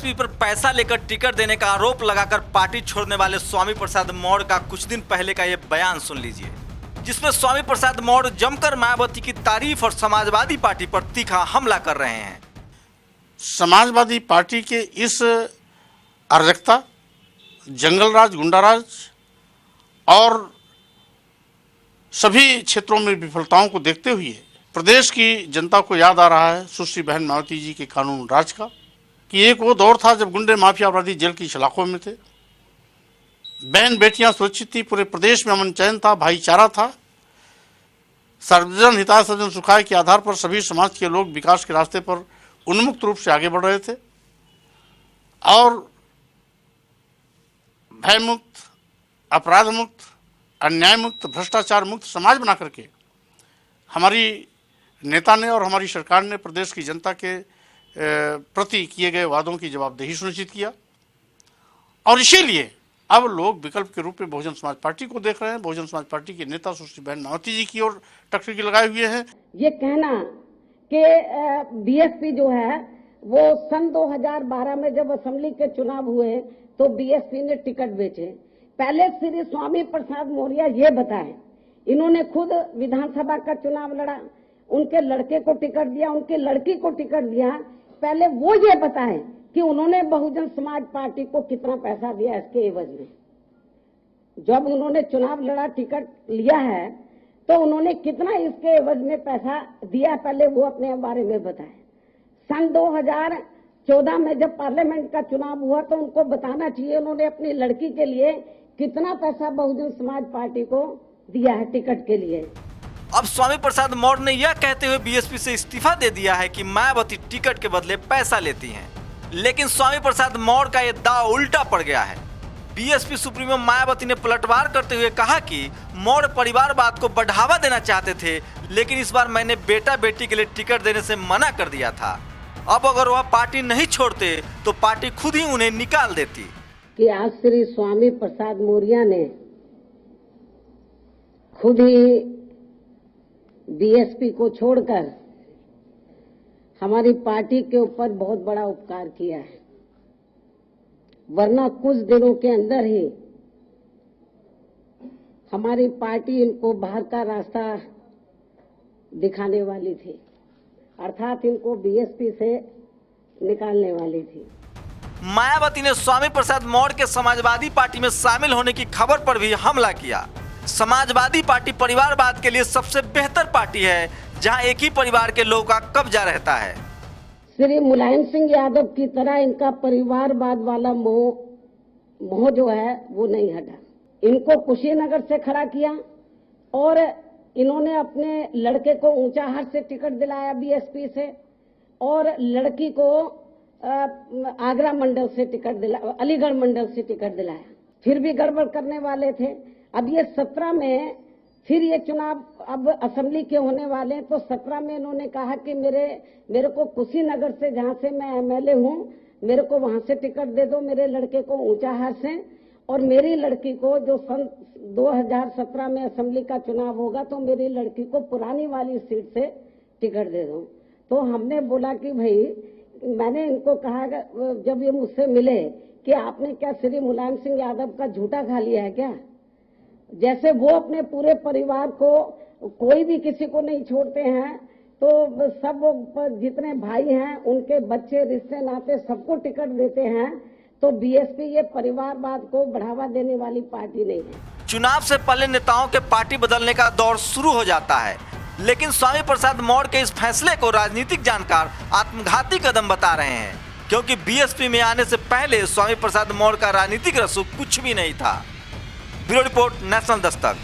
BSP पर पैसा लेकर टिकट देने का आरोप लगाकर पार्टी छोड़ने वाले स्वामी प्रसाद मौर्य का कुछ दिन पहले का ये बयान सुन लीजिए, जिसमें स्वामी प्रसाद मौर्य जमकर मायावती की तारीफ और समाजवादी पार्टी पर तीखा हमला कर रहे हैं। समाजवादी पार्टी के इस अराजकता, जंगलराज, गुंडाराज और सभी क्षेत्रों में विफलताओं को देखते हुए प्रदेश की जनता को याद आ रहा है सुश्री बहन मायावती जी के कानून राज का, कि एक वो दौर था जब गुंडे माफिया अपराधी जेल की सलाखों में थे, बहन बेटियां सुरक्षित थी, पूरे प्रदेश में अमन चैन था, भाईचारा था, सर्वजन हिताय सर्वजन सुखाय के आधार पर सभी समाज के लोग विकास के रास्ते पर उन्मुक्त रूप से आगे बढ़ रहे थे और भय मुक्त, अपराध मुक्त, अन्याय मुक्त, भ्रष्टाचार मुक्त समाज बना करके हमारी नेता ने और हमारी सरकार ने प्रदेश की जनता के प्रति किए गए वादों की जवाबदेही सुनिश्चित किया। और इसीलिए अब लोग विकल्प के रूप में बहुजन समाज पार्टी को देख रहे हैं। बहुजन समाज पार्टी के नेता सुश्री बहन मायावती जी की ओर टकटकी लगाए हुए हैं। ये कहना कि बीएसपी जो है वो सन 2012 में जब असेंबली के चुनाव हुए तो बीएसपी ने टिकट बेचे। पहले श्री स्वामी प्रसाद मौर्य ये बताएं, इन्होंने खुद विधानसभा का चुनाव लड़ा, उनके लड़के को टिकट दिया, उनकी लड़की को टिकट दिया। पहले वो ये बताएं कि उन्होंने बहुजन समाज पार्टी को कितना पैसा दिया इसके एवज में। जब उन्होंने चुनाव लड़ा, टिकट लिया है, तो उन्होंने कितना इसके एवज में पैसा दिया, पहले वो अपने बारे में बताएं। सन 2014 में जब पार्लियामेंट का चुनाव हुआ तो उनको बताना चाहिए उन्होंने अपनी लड़की के लिए कितना पैसा बहुजन समाज पार्टी को दिया है टिकट के लिए। अब स्वामी प्रसाद मौर्य ने यह कहते हुए बीएसपी से इस्तीफा दे दिया है कि मायावती टिकट के बदले पैसा लेती हैं, लेकिन स्वामी प्रसाद मौर्य का यह दांव उल्टा पड़ गया है। बीएसपी सुप्रीमो मायावती ने पलटवार करते हुए कहा कि मौर्य परिवारवाद को बढ़ावा देना चाहते थे, लेकिन इस बार मैंने बेटा बेटी के लिए टिकट देने से मना कर दिया था। अब अगर वह पार्टी नहीं छोड़ते तो पार्टी खुद ही उन्हें निकाल देती। कि आज श्री स्वामी प्रसाद मौर्य ने खुद ही बीएसपी को छोड़कर हमारी पार्टी के ऊपर बहुत बड़ा उपकार किया है, वरना कुछ दिनों के अंदर ही हमारी पार्टी इनको बाहर का रास्ता दिखाने वाली थी, अर्थात इनको बीएसपी से निकालने वाली थी। मायावती ने स्वामी प्रसाद मौर्य के समाजवादी पार्टी में शामिल होने की खबर पर भी हमला किया। समाजवादी पार्टी परिवारवाद के लिए सबसे बेहतर पार्टी है, जहां एक ही परिवार के लोगों का कब्जा रहता है। श्री मुलायम सिंह यादव की तरह इनका परिवारवाद वाला मोह जो है वो नहीं हटा। इनको कुशीनगर से खड़ा किया और इन्होंने अपने लड़के को ऊंचाहार से टिकट दिलाया बीएसपी से, और लड़की को आगरा मंडल से टिकट दिलाया, अलीगढ़ मंडल से टिकट दिलाया। फिर भी गड़बड़ करने वाले थे। अब ये 17 में फिर ये चुनाव अब असेंबली के होने वाले हैं, तो 17 में इन्होंने कहा कि मेरे को कुशीनगर से, जहां से मैं एमएलए हूं, मेरे को वहां से टिकट दे दो, मेरे लड़के को ऊंचाहार से, और मेरी लड़की को जो सन 2017 में असेंबली का चुनाव होगा तो मेरी लड़की को पुरानी वाली सीट से टिकट दे दो। तो हमने बोला कि भाई, मैंने इनको कहा जब ये मुझसे मिले कि आपने क्या श्री मुलायम सिंह यादव का झूठा खा लिया है क्या? जैसे वो अपने पूरे परिवार को, कोई भी किसी को नहीं छोड़ते हैं, तो सब जितने भाई हैं उनके बच्चे, रिश्ते नाते सबको टिकट देते हैं, तो बीएसपी ये परिवारवाद को बढ़ावा देने वाली पार्टी नहीं है। चुनाव से पहले नेताओं के पार्टी बदलने का दौर शुरू हो जाता है, लेकिन स्वामी प्रसाद मौर्य के इस फैसले को राजनीतिक जानकार आत्मघाती कदम बता रहे हैं, क्योंकि बीएसपी में आने से पहले स्वामी प्रसाद मौर्य का राजनीतिक रसूख कुछ भी नहीं था। Bureau report, national Dastak.